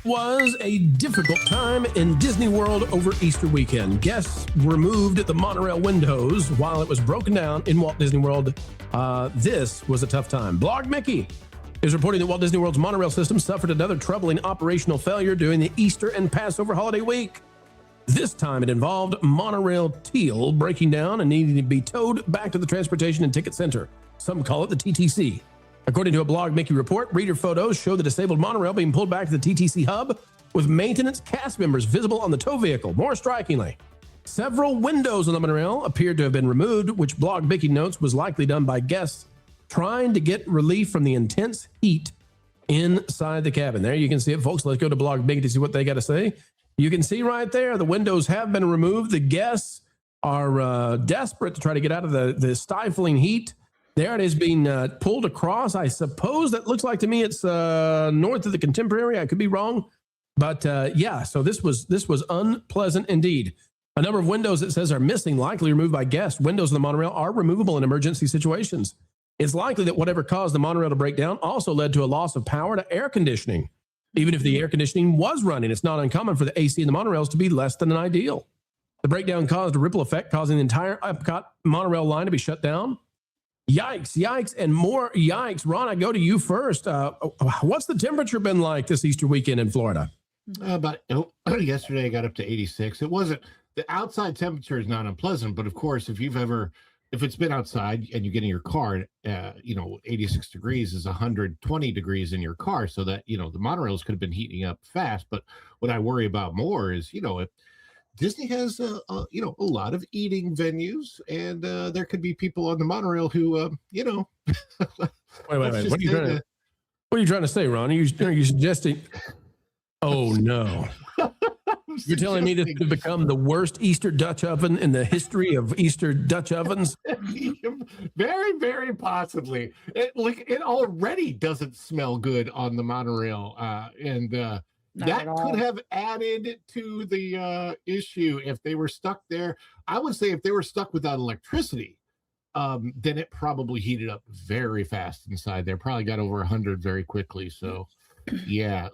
Was a difficult time in Disney World over Easter weekend. Guests removed the monorail windows while it was broken down in Walt Disney World. This was a tough time. Blog Mickey is reporting that Walt Disney World's monorail system suffered another troubling operational failure during the Easter and Passover holiday week. This time it involved monorail teal breaking down and needing to be towed back to the Transportation and Ticket Center. Some call it the TTC. According to a Blog Mickey report, reader photos show the disabled monorail being pulled back to the TTC hub with maintenance cast members visible on the tow vehicle. More strikingly, several windows on the monorail appeared to have been removed, which Blog Mickey notes was likely done by guests trying to get relief from the intense heat inside the cabin. There you can see it, folks. Let's go to Blog Mickey to see what they got to say. You can see right there, the windows have been removed. The guests are desperate to try to get out of the stifling heat. There it is being pulled across. I suppose that looks like to me it's north of the Contemporary. I could be wrong. But yeah, so this was unpleasant indeed. A number of windows, it says, are missing, likely removed by guests. Windows in the monorail are removable in emergency situations. It's likely that whatever caused the monorail to break down also led to a loss of power to air conditioning. Even if the air conditioning was running, it's not uncommon for the AC in the monorails to be less than an ideal. The breakdown caused a ripple effect, causing the entire Epcot monorail line to be shut down. Yikes, and more yikes. Ron, I go to you first. What's the temperature been like this Easter weekend in Florida? Yesterday I got up to 86. It wasn't, the outside temperature is not unpleasant, but of course, if it's been outside and you get in your car, 86 degrees is 120 degrees in your car. So that, the monorails could have been heating up fast. But what I worry about more is, if Disney has, a lot of eating venues, and there could be people on the monorail who, Wait. What are you trying to say, Ron? Are you suggesting? Oh no! You're telling me this could become the worst Easter Dutch oven in the history of Easter Dutch ovens? Very, very possibly. It already doesn't smell good on the monorail, and that could have added to the issue if they were stuck there. I would say if they were stuck without electricity, then it probably heated up very fast inside there. Probably got over 100 very quickly. So, yeah.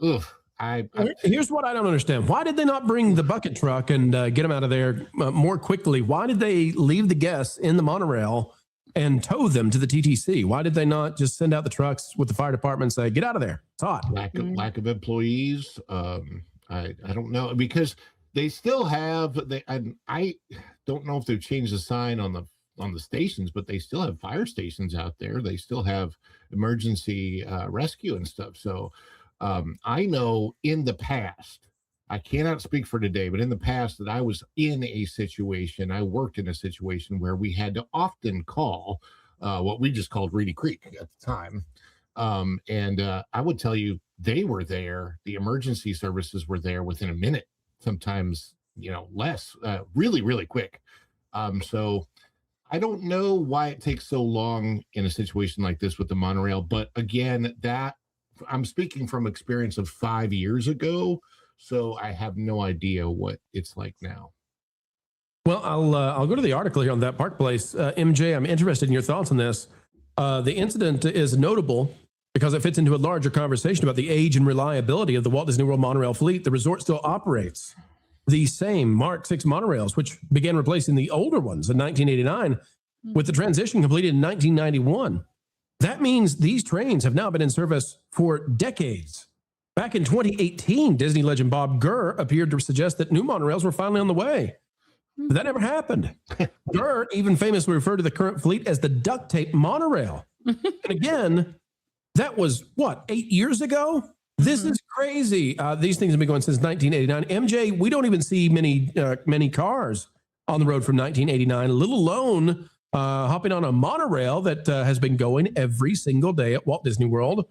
Here's what I don't understand. Why did they not bring the bucket truck and get them out of there more quickly? Why did they leave the guests in the monorail and tow them to the TTC? Why did they not just send out the trucks with the fire department and say, get out of there? It's hot. Lack of employees. I don't know, because they still have, I don't know if they've changed the sign on the stations, but they still have fire stations out there. They still have emergency rescue and stuff. So I know in the past, I cannot speak for today, but in the past that I was in a situation, I worked in a situation where we had to often call what we just called Reedy Creek at the time. And I would tell you, they were there. The emergency services were there within a minute, sometimes, less, really, really quick. So I don't know why it takes so long in a situation like this with the monorail. But again, I'm speaking from experience of 5 years ago, so I have no idea what it's like now. Well, I'll go to the article here on that Park Place. MJ, I'm interested in your thoughts on this. The incident is notable because it fits into a larger conversation about the age and reliability of the Walt Disney World monorail fleet. The resort still operates the same Mark 6 monorails, which began replacing the older ones in 1989, with the transition completed in 1991. That means these trains have now been in service for decades. Back in 2018, Disney legend Bob Gurr appeared to suggest that new monorails were finally on the way. But that never happened. Gurr even famously referred to the current fleet as the duct tape monorail. And again, that was, 8 years ago? This is crazy. These things have been going since 1989. MJ, we don't even see many cars on the road from 1989, let alone hopping on a monorail that has been going every single day at Walt Disney World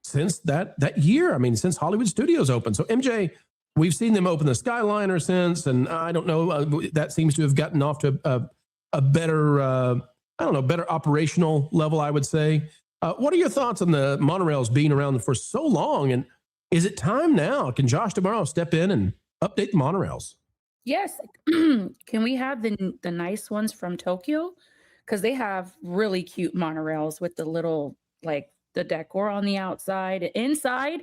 since that year. I mean, since Hollywood Studios opened. So MJ, we've seen them open the Skyliner since, and I don't know, that seems to have gotten off to a better, better operational level, I would say. What are your thoughts on the monorails being around for so long? And is it time now? Can Josh tomorrow step in and update the monorails? Yes. Can we have the nice ones from Tokyo? Because they have really cute monorails with the little, the decor on the outside. Inside,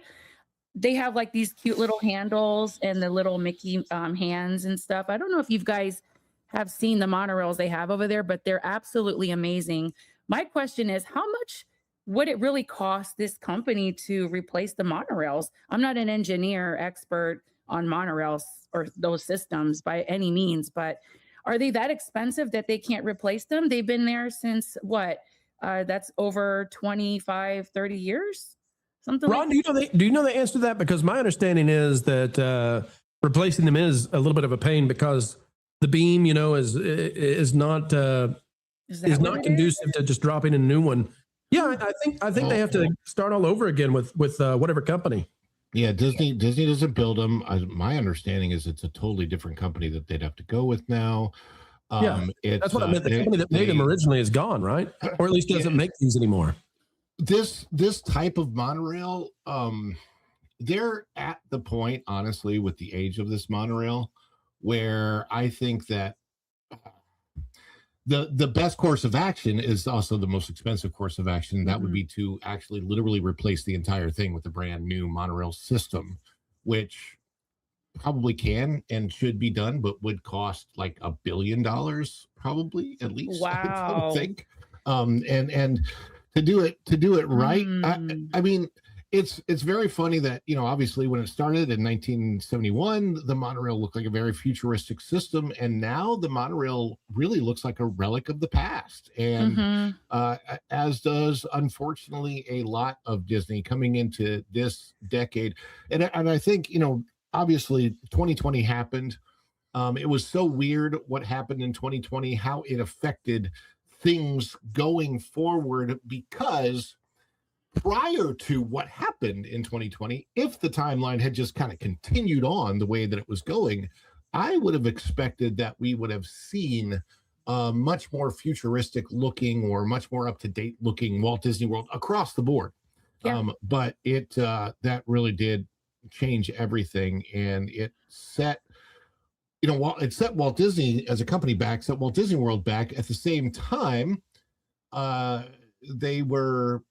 they have like these cute little handles and the little Mickey hands and stuff. I don't know if you guys have seen the monorails they have over there, but they're absolutely amazing. My question is, how much would it really cost this company to replace the monorails? I'm not an engineer expert on monorails or those systems by any means, but are they that expensive that they can't replace them? They've been there since what? That's over 25, 30 years? Something Ron, like do you know the answer to that? Because my understanding is that replacing them is a little bit of a pain because the beam, is not is not conducive to just dropping in a new one. Yeah, I think they have to start all over again with whatever company. Yeah, Disney doesn't build them. My understanding is it's a totally different company that they'd have to go with now. That's what I meant. The company that made them originally is gone, right? Or at least doesn't make these anymore. This type of monorail, they're at the point, honestly, with the age of this monorail, where I think that the best course of action is also the most expensive course of action. That would be to actually literally replace the entire thing with a brand new monorail system, which probably can and should be done, but would cost like $1 billion, probably at least. I would think. And to do it right, I mean, it's very funny that, obviously when it started in 1971, the monorail looked like a very futuristic system, and now the monorail really looks like a relic of the past, and as does, unfortunately, a lot of Disney coming into this decade. And I think, obviously 2020 happened. It was so weird what happened in 2020, how it affected things going forward, because prior to what happened in 2020, if the timeline had just kind of continued on the way that it was going, I would have expected that we would have seen much more futuristic looking or much more up to date looking Walt Disney World across the board. Yeah. But it that really did change everything, and it set it set Walt Disney as a company back, set Walt Disney World back. At the same time, they were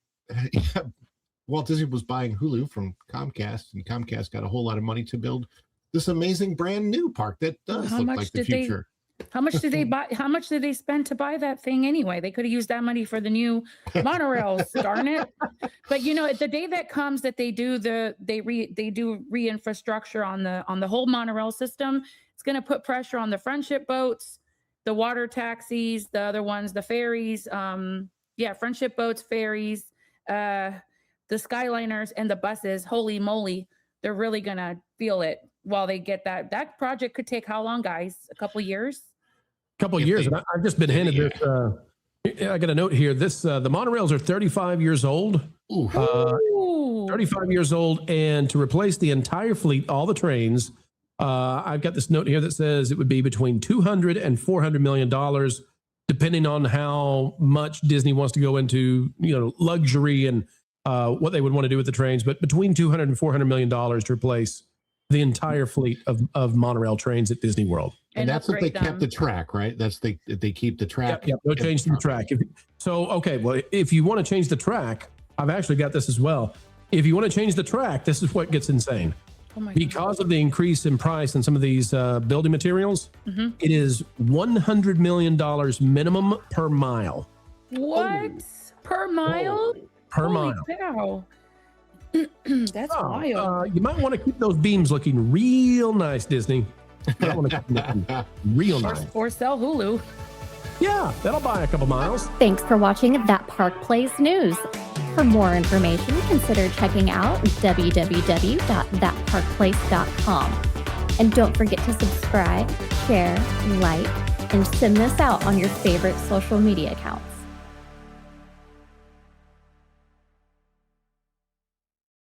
Walt Disney was buying Hulu from Comcast, and Comcast got a whole lot of money to build this amazing brand new park that does look like the future. How much did they buy? How much did they spend to buy that thing anyway? They could have used that money for the new monorails, darn it. But the day that comes that they do re-infrastructure on the whole monorail system, it's going to put pressure on the friendship boats, the water taxis, the other ones, the ferries, friendship boats, ferries, the Skyliners, and the buses. Holy moly, they're really going to feel it while they get that. That project could take how long, guys? A couple years? Couple years. And I've just been handed this. I got a note here. The monorails are 35 years old. 35 years old. And to replace the entire fleet, all the trains, I've got this note here that says it would be between $200 and $400 million, depending on how much Disney wants to go into, luxury and what they would want to do with the trains. But between $200 and $400 million to replace the entire fleet of monorail trains at Disney World. And that's if they kept the track, right? That's they keep the track. Yep, no change to the track. If you want to change the track, I've actually got this as well. If you want to change the track, this is what gets insane. Because of the increase in price in some of these building materials, it is $100 million minimum per mile. What? Per mile? Per mile. Cow. That's wild. You might want to keep those beams looking real nice, Disney. You might want to keep them real nice. Or sell Hulu. Yeah, that'll buy a couple miles. Thanks for watching That Park Plays News. For more information, consider checking out www.thatparkplace.com. And don't forget to subscribe, share, like, and send this out on your favorite social media accounts.